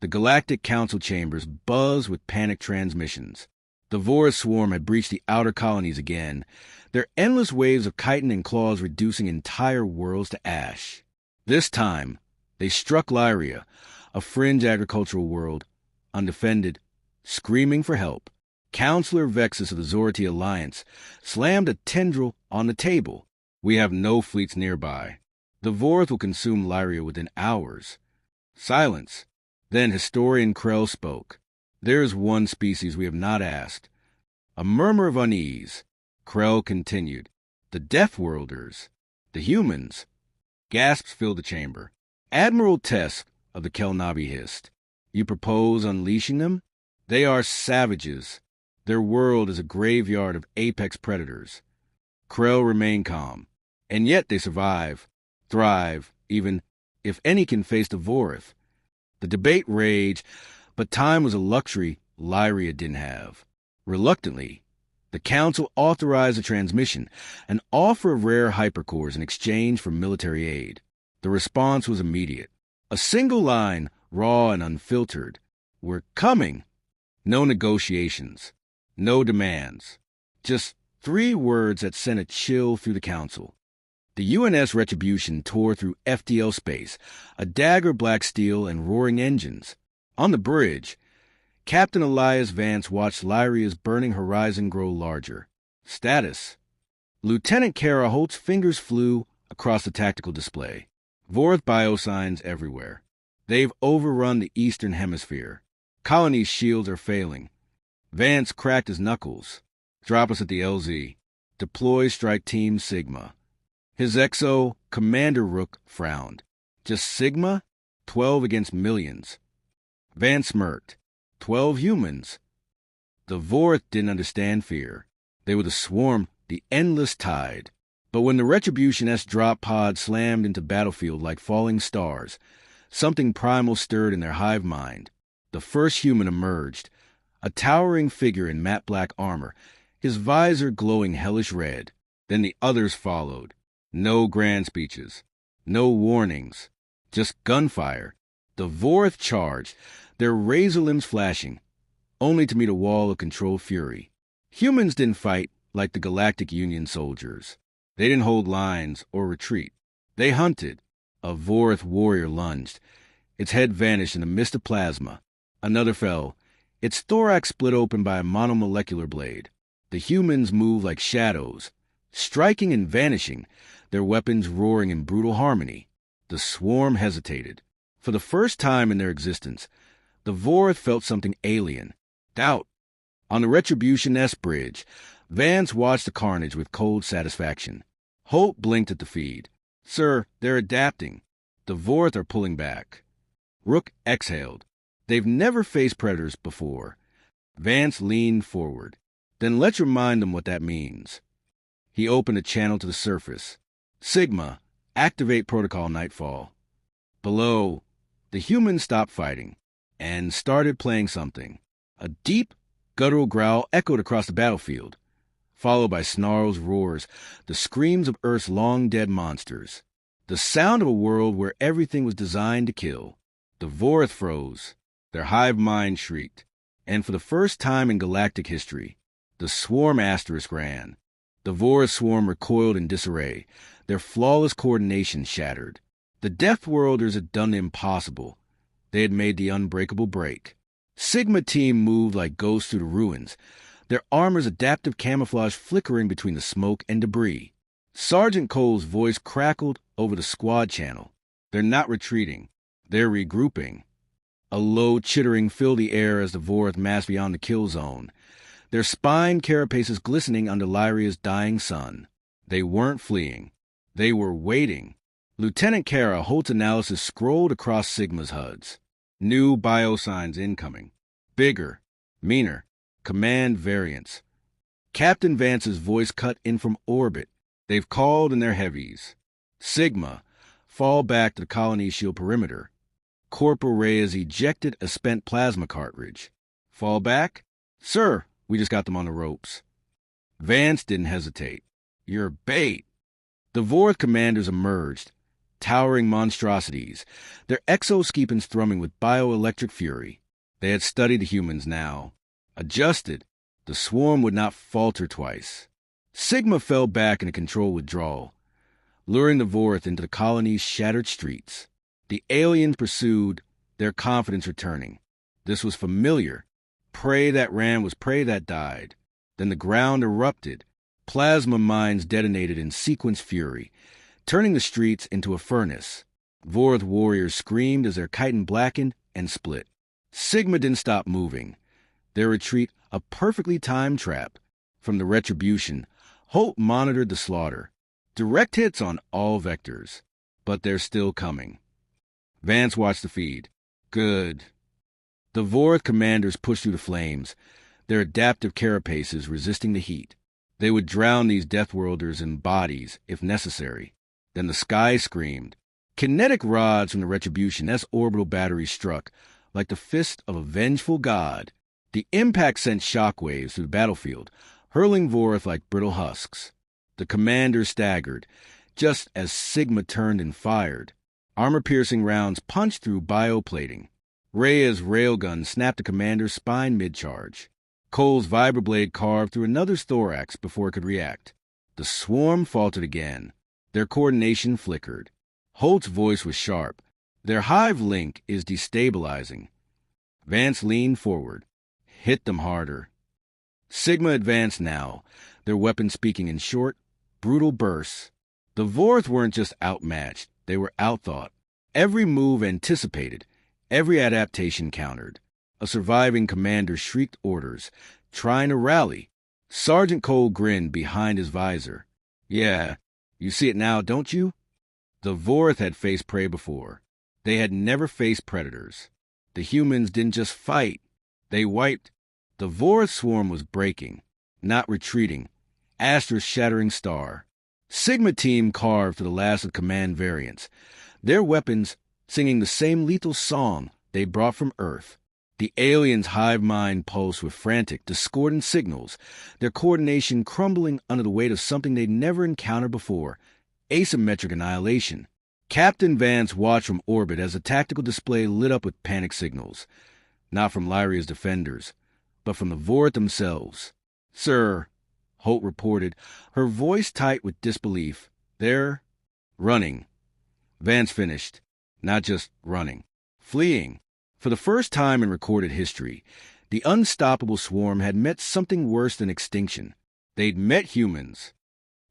The Galactic Council chambers buzzed with panicked transmissions. The Vorith swarm had breached the outer colonies again, their endless waves of chitin and claws reducing entire worlds to ash. This time, they struck Lyria, a fringe agricultural world, undefended, screaming for help. Counselor Vexus of the Zorati Alliance slammed a tendril on the table. We have no fleets nearby. The Vorith will consume Lyria within hours. Silence. Then historian Krell spoke. There is one species we have not asked. A murmur of unease. Krell continued. The Deathworlders. The humans. Gasps filled the chamber. Admiral Tess of the Kelnavi hissed. You propose unleashing them? They are savages. Their world is a graveyard of apex predators. Krell remained calm. And yet they survive, thrive, even if any can face the Vorith. The debate raged, but time was a luxury Lyria didn't have. Reluctantly, the Council authorized a transmission, an offer of rare hypercores in exchange for military aid. The response was immediate. A single line, raw and unfiltered. We're coming. No negotiations. No demands. Just 3 words that sent a chill through the Council. The UNS Retribution tore through FTL space, a dagger black steel and roaring engines. On the bridge, Captain Elias Vance watched Lyria's burning horizon grow larger. Status. Lieutenant Kara Holt's fingers flew across the tactical display. Vorith biosigns everywhere. They've overrun the Eastern Hemisphere. Colony's shields are failing. Vance cracked his knuckles. Drop us at the LZ. Deploy Strike Team Sigma. His XO, Commander Rook, frowned. Just Sigma? 12 against millions. Vance smirked. 12 humans. The Vorith didn't understand fear. They were the swarm, the endless tide. But when the Retribution S drop pod slammed into battlefield like falling stars, something primal stirred in their hive mind. The first human emerged, a towering figure in matte black armor, his visor glowing hellish red. Then the others followed. No grand speeches, no warnings, just gunfire. The Vorith charged, their razor limbs flashing, only to meet a wall of controlled fury. Humans didn't fight like the Galactic Union soldiers. They didn't hold lines or retreat. They hunted. A Vorith warrior lunged. Its head vanished in a mist of plasma. Another fell, its thorax split open by a monomolecular blade. The humans moved like shadows, striking and vanishing, their weapons roaring in brutal harmony. The swarm hesitated. For the first time in their existence, the Vorith felt something alien. Doubt. On the Retribution S bridge, Vance watched the carnage with cold satisfaction. Holt blinked at the feed. Sir, they're adapting. The Vorith are pulling back. Rook exhaled. They've never faced predators before. Vance leaned forward. Then let's remind them what that means. He opened a channel to the surface. Sigma, activate Protocol Nightfall. Below, the humans stopped fighting and started playing something. A deep, guttural growl echoed across the battlefield, followed by snarls, roars, the screams of Earth's long-dead monsters. The sound of a world where everything was designed to kill. The Vorith froze. Their hive mind shrieked. And for the first time in galactic history, the swarm asterisk ran. The Vorith swarm recoiled in disarray, their flawless coordination shattered. The Deathworlders had done the impossible. They had made the unbreakable break. Sigma team moved like ghosts through the ruins, their armor's adaptive camouflage flickering between the smoke and debris. Sergeant Cole's voice crackled over the squad channel. They're not retreating. They're regrouping. A low chittering filled the air as the Vorith massed beyond the kill zone, their spine carapaces glistening under Lyria's dying sun. They weren't fleeing. They were waiting. Lieutenant Kara Holt's analysis scrolled across Sigma's HUDs. New biosigns incoming. Bigger. Meaner. Command variants. Captain Vance's voice cut in from orbit. They've called in their heavies. Sigma. Fall back to the colony's shield perimeter. Corporal Reyes ejected a spent plasma cartridge. Fall back? Sir, we just got them on the ropes. Vance didn't hesitate. You're bait. The Vorith commanders emerged, towering monstrosities, their exoskeletons thrumming with bioelectric fury. They had studied the humans now. Adjusted, the swarm would not falter twice. Sigma fell back in a controlled withdrawal, luring the Vorth into the colony's shattered streets. The aliens pursued, their confidence returning. This was familiar. Prey that ran was prey that died. Then the ground erupted. Plasma mines detonated in sequence fury, turning the streets into a furnace. Vorth warriors screamed as their chitin blackened and split. Sigma didn't stop moving. Their retreat a perfectly timed trap. From the retribution, Holt monitored the slaughter. Direct hits on all vectors. But they're still coming. Vance watched the feed. Good. The Vorth commanders pushed through the flames, their adaptive carapaces resisting the heat. They would drown these Deathworlders in bodies, if necessary. Then the sky screamed. Kinetic rods from the Retribution S orbital batteries struck, like the fist of a vengeful god. The impact sent shockwaves through the battlefield, hurling Vorth like brittle husks. The commanders staggered, just as Sigma turned and fired. Armor-piercing rounds punched through bioplating. Rhea's railgun snapped the commander's spine mid-charge. Cole's vibroblade carved through another's thorax before it could react. The swarm faltered again. Their coordination flickered. Holt's voice was sharp. Their hive link is destabilizing. Vance leaned forward. Hit them harder. Sigma advanced now, their weapons speaking in short, brutal bursts. The Vorth weren't just outmatched, they were outthought. Every move anticipated, every adaptation countered. A surviving commander shrieked orders, trying to rally. Sergeant Cole grinned behind his visor. Yeah, you see it now, don't you? The Vorth had faced prey before. They had never faced predators. The humans didn't just fight, they wiped. The Vorth swarm was breaking, not retreating. Astra's shattering star. Sigma team carved to the last of command variants, their weapons singing the same lethal song they brought from Earth. The aliens' hive mind pulsed with frantic, discordant signals, their coordination crumbling under the weight of something they'd never encountered before, asymmetric annihilation. Captain Vance watched from orbit as the tactical display lit up with panic signals, not from Lyria's defenders, but from the Vorth themselves. Sir, Holt reported, her voice tight with disbelief. They're running. Vance finished. Not just running. Fleeing. For the first time in recorded history, the unstoppable swarm had met something worse than extinction. They'd met humans.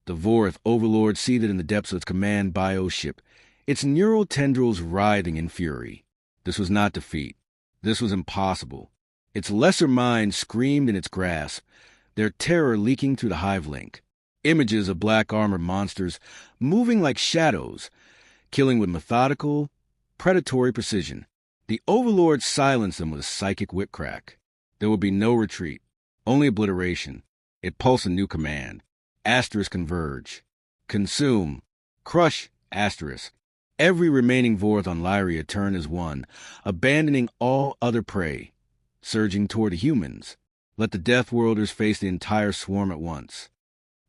The Vorth overlord seethed in the depths of its command bioship, its neural tendrils writhing in fury. This was not defeat. This was impossible. Its lesser mind screamed in its grasp, their terror leaking through the hive link. Images of black armored monsters moving like shadows, killing with methodical, predatory precision. The Overlord silenced them with a psychic whip crack. There would be no retreat, only obliteration. It pulsed a new command. Asterisk converge. Consume. Crush. Asterisk. Every remaining Vorth on Lyria turned as one, abandoning all other prey, surging toward the humans. Let the Deathworlders face the entire swarm at once.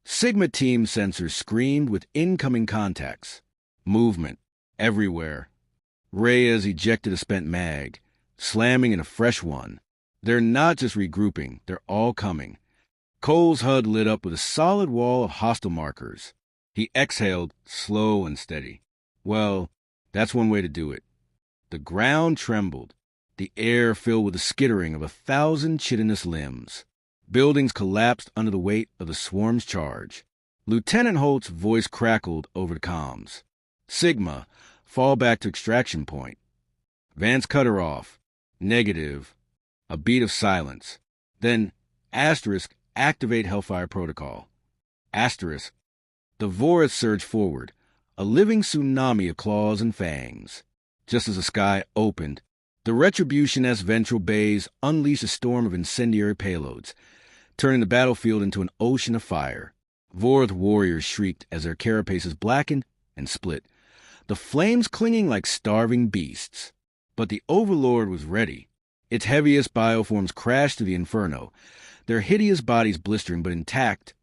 Sigma team sensors screamed with incoming contacts. Movement. Everywhere. Rhea's ejected a spent mag, slamming in a fresh one. They're not just regrouping, they're all coming. Cole's HUD lit up with a solid wall of hostile markers. He exhaled, slow and steady. Well, that's one way to do it. The ground trembled, the air filled with the skittering of 1,000 chitinous limbs. Buildings collapsed under the weight of the swarm's charge. Lieutenant Holt's voice crackled over the comms. Sigma, fall back to extraction point. Vance cut her off. Negative. A beat of silence. Then, asterisk, activate Hellfire Protocol. Asterisk. The Vorth surged forward, a living tsunami of claws and fangs. Just as the sky opened, the Retribution S ventral bays unleashed a storm of incendiary payloads, turning the battlefield into an ocean of fire. Vorth warriors shrieked as their carapaces blackened and split, the flames clinging like starving beasts. But the Overlord was ready. Its heaviest bioforms crashed through the inferno, their hideous bodies blistering but intact,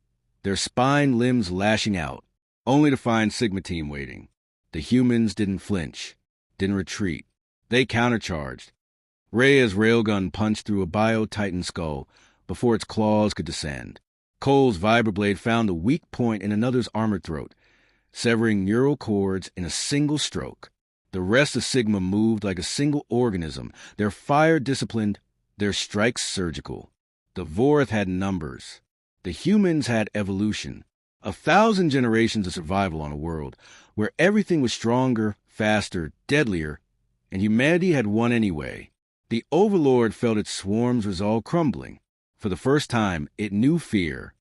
their spine limbs lashing out, only to find Sigma team waiting. The humans didn't flinch, didn't retreat. They countercharged. Rhea's railgun punched through a Bio-Titan skull before its claws could descend. Cole's vibroblade found a weak point in another's armored throat, severing neural cords in a single stroke. The rest of Sigma moved like a single organism, their fire disciplined, their strikes surgical. The Vorth had numbers. The humans had evolution. 1,000 generations of survival on a world where everything was stronger, faster, deadlier, and humanity had won anyway. The Overlord felt its swarms was all crumbling. For the first time, it knew fear.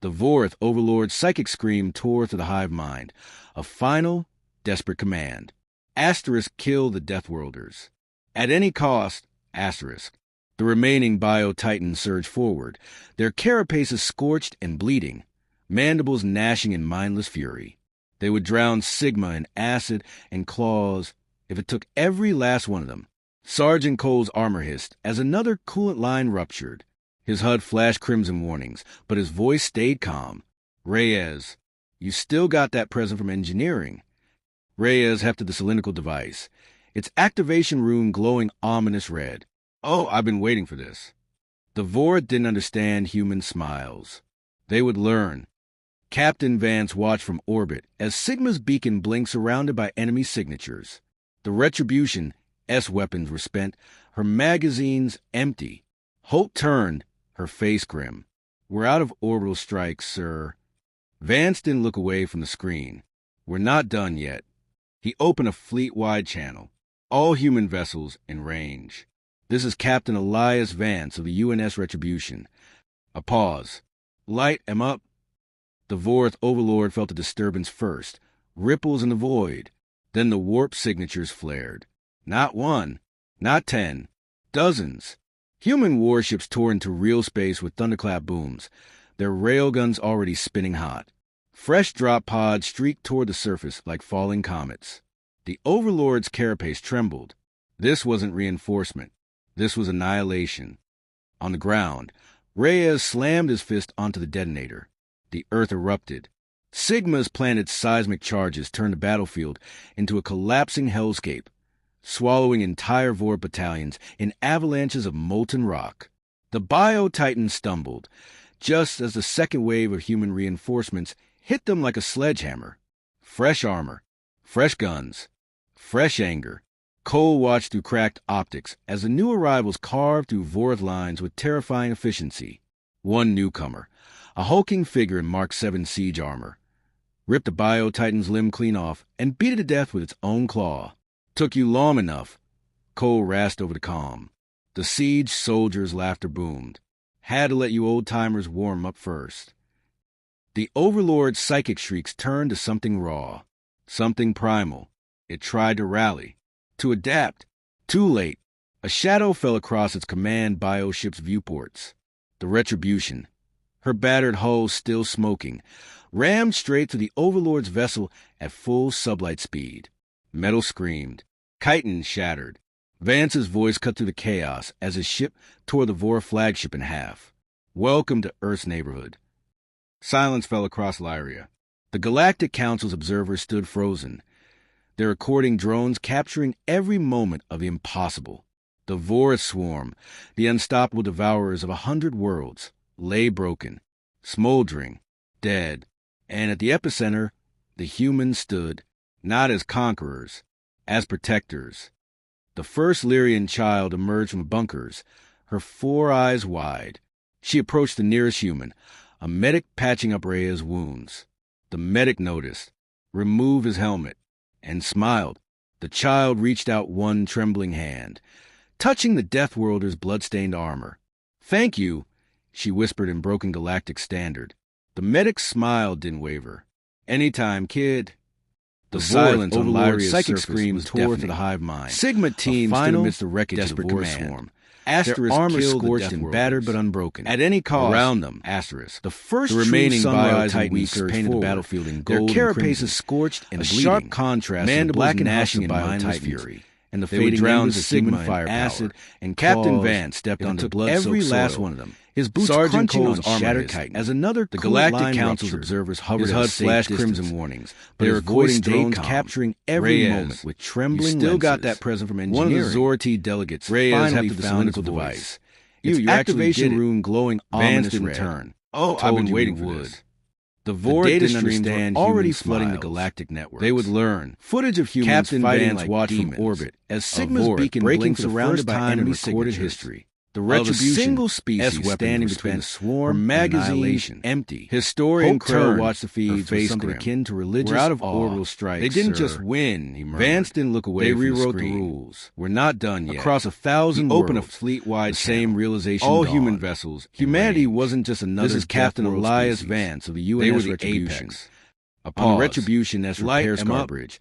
The Vorth Overlord's psychic scream tore through the hive mind, a final, desperate command. Asterisk kill the Deathworlders. At any cost, asterisk. The remaining Bio-Titans surged forward, their carapaces scorched and bleeding, mandibles gnashing in mindless fury. They would drown Sigma in acid and claws if it took every last one of them. Sergeant Cole's armor hissed as another coolant line ruptured. His HUD flashed crimson warnings, but his voice stayed calm. Reyes, you still got that present from engineering. Reyes hefted the cylindrical device, its activation rune glowing ominous red. Oh, I've been waiting for this. The Vorth didn't understand human smiles. They would learn. Captain Vance watched from orbit as Sigma's beacon blinked surrounded by enemy signatures. The Retribution S weapons were spent, her magazines empty. Holt turned, her face grim. We're out of orbital strikes, sir. Vance didn't look away from the screen. We're not done yet. He opened a fleet-wide channel. All human vessels in range. This is Captain Elias Vance of the UNS Retribution. A pause. Light 'em up. The Vorth Overlord felt a disturbance first. Ripples in the void. Then the warp signatures flared. Not one. Not 10. Dozens. Human warships tore into real space with thunderclap booms, their railguns already spinning hot. Fresh drop pods streaked toward the surface like falling comets. The Overlord's carapace trembled. This wasn't reinforcement. This was annihilation. On the ground, Reyes slammed his fist onto the detonator. The earth erupted. Sigma's planted seismic charges turned the battlefield into a collapsing hellscape, swallowing entire Vorth battalions in avalanches of molten rock. The Bio-Titans stumbled, just as the second wave of human reinforcements hit them like a sledgehammer. Fresh armor, fresh guns, fresh anger. Cole watched through cracked optics as the new arrivals carved through Vorth lines with terrifying efficiency. One newcomer, a hulking figure in Mark 7 siege armor, ripped the Bio-Titan's limb clean off and beat it to death with its own claw. Took you long enough. Cole rasped over the comm. The siege soldiers' laughter boomed. Had to let you old-timers warm up first. The Overlord's psychic shrieks turned to something raw, something primal. It tried to rally, to adapt. Too late. A shadow fell across its command bioship's viewports. The Retribution, her battered hull still smoking, rammed straight to the Overlord's vessel at full sublight speed. Metal screamed. Chitin shattered. Vance's voice cut through the chaos as his ship tore the Vorth flagship in half. Welcome to Earth's neighborhood. Silence fell across Lyria. The Galactic Council's observers stood frozen, their recording drones capturing every moment of the impossible. The Vorth swarm, the unstoppable devourers of 100 worlds, lay broken, smoldering, dead, and at the epicenter, the humans stood, not as conquerors, as protectors. The first Lyrian child emerged from the bunkers, her 4 eyes wide. She approached the nearest human, a medic patching up Rhea's wounds. The medic noticed, removed his helmet, and smiled. The child reached out one trembling hand, touching the Deathworlder's blood-stained armor. "Thank you," she whispered in broken galactic standard. The medic's smile didn't waver. "Anytime, kid." The silence on Lyria's psychic screams tore through the hive mind. Sigma teams stood amidst the wreckage of the Vorth swarm. Their armor scorched and battered but unbroken. At any cost, around them, asterisk. The first remaining Bio-Titans painted the battlefield in gold. Their carapaces scorched and bleeding. A sharp contrast, mandibles gnashing in mindless fury. And the fading embers of Sigma fire acid, and Captain Vance stepped onto blood-soaked soil. Every last one of them. His boots Sergeant crunching Cole's on shattered armor chitin. As another the cool Galactic line Council's ruptured, observers hovered his at a HUD safe flashed distance. crimson warnings, But their his voice recording stayed drones calm. capturing every Reyes, moment with trembling you still got lenses. that present from One of engineering. the Zorti delegates Reyes finally hefted the found its cylindrical voice. device. Its You actually activation did it. room glowing Vance ominous didn't red. turn. Oh, I've I've been been waiting waiting for for this. this. The Vought data didn't streams were understand already human flooding the smiles. Galactic networks. They would learn. Footage of humans Captain fighting Vance like watched demons. from orbit as Sigma's Vought beacon breaking blinked for the surrounded first by time in enemy recorded signatures. history. The Of a retribution single species S-weapon standing was between spent the swarm for and magazine annihilation. empty. Historian Hope Crow turned, watched the her feeds face with something grim. akin to religious We're out of awe. orbital strikes, They didn't sir. just win, he murmured. Vance didn't look away They from the rewrote the screen. rules. We're not done yet. Across 1,000 He opened a worlds, fleet-wide the same channel. realization All dawned. human vessels. in Humanity range. wasn't just another This is Captain death world Elias species. Vance of the They UNS were the Retribution. apex. A On pause. the Retribution S Light repair him up. Scarbridge,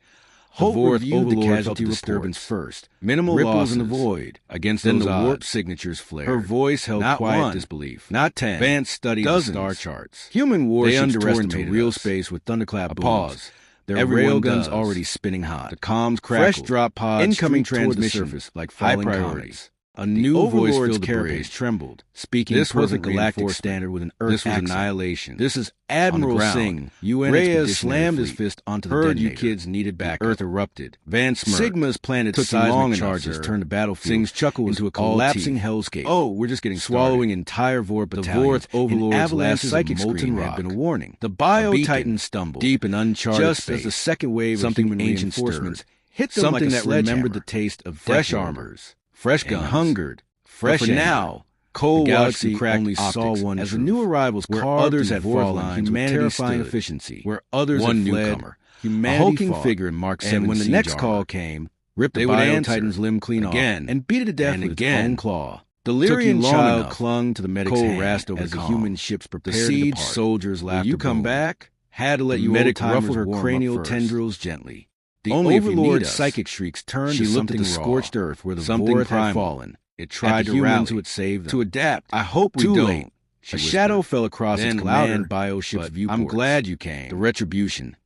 Hope Vought reviewed the Overlord casualty felt the disturbance reports. first. Minimal Ripples losses in the void. against Then those the warp odds. signatures flared. Her voice held Not quiet one, disbelief. not 10. Vance studied Dozens. the star charts. Human They warships tore into underestimated real us. space with thunderclap A booms. pause. Their Everyone railguns does. already spinning hot. The comms Fresh crackled. drop pods Incoming streaked toward the transmission surface like high falling priority. comets. A new voice Overlord's filled the carapace bridge. trembled. Speaking This wasn't perfect galactic reinforcement. standard with an Earth This was accent. annihilation. This is On the Admiral ground, Singh. UN Reyes Expeditionary slammed his Fleet. fist onto the Heard you detonator. kids needed The backup. Earth erupted. Vance smirked. Sigma's planted Took you long seismic enough, charges sir. turned the battlefield Singh's chuckle was into a all collapsing teeth. hellscape. Oh, we're just getting swallowing started. entire Vought The battalions. Vought Overlord's An last avalanche of psychic molten scream rock had been a warning. The Bio beacon, Titan stumbled deep in uncharted just space. as the second wave Something of human ancient reinforcements stirred. hit them Something like a that sledgehammer. remembered the taste of fresh death armor, armors, fresh and guns, hungered, fresh but for anger. now, The Cold galaxy Galaxy only only saw saw one as the truth. new arrivals Where carved others through had Vought fallen, lines with humanity terrifying stood. efficiency. Where others One had fled, newcomer, humanity a hulking fought. figure in Mark 7 And when the siege next armor. call came, ripped They the would Bio answer Titan's limb clean again off and beat it to death and with again. its own claw. The Took you Lyrian long child enough. clung to the medic's Cole hand rasped over as the calm. human ships The prepared to siege depart. soldiers Will laughed. you come back? Had to let The you medic old-timers ruffled her warm up cranial first. tendrils gently. The Only if you need Overlord's us. psychic shrieks turned She to looked at something the raw, scorched earth where the something Vought had primal. fallen. It tried the to rally humans who would save them. To adapt. I hope we Too don't. late. A shadow fell across Then its louder, manned bioship's but viewports. I'm glad you came. The Retribution,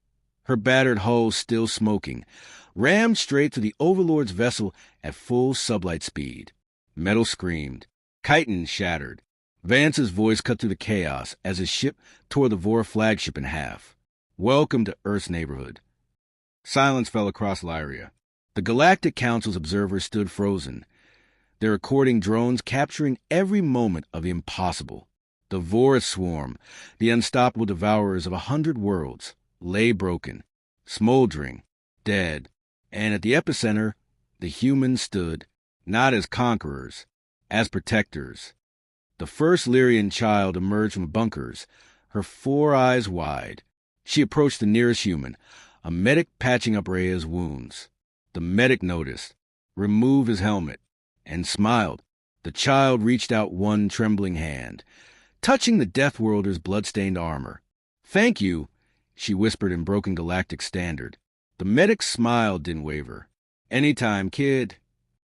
her battered hull still smoking, rammed straight to the Overlord's vessel at full sublight speed. Metal screamed. Chitin shattered. Vance's voice cut through the chaos as his ship tore the Vought flagship in half. Welcome to Earth's neighborhood. Silence fell across Lyria. The Galactic Council's observers stood frozen, their recording drones capturing every moment of the impossible. The Vought swarm, the unstoppable devourers of 100 worlds, lay broken, smoldering, dead, and at the epicenter, the humans stood, not as conquerors, as protectors. The first Lyrian child emerged from bunkers, her 4 eyes wide. She approached the nearest human, a medic patching up Rhea's wounds. The medic noticed, removed his helmet, and smiled. The child reached out one trembling hand, touching the Death Worlder's blood-stained armor. "Thank you," she whispered in broken galactic standard. The medic's smile didn't waver. "Anytime, kid."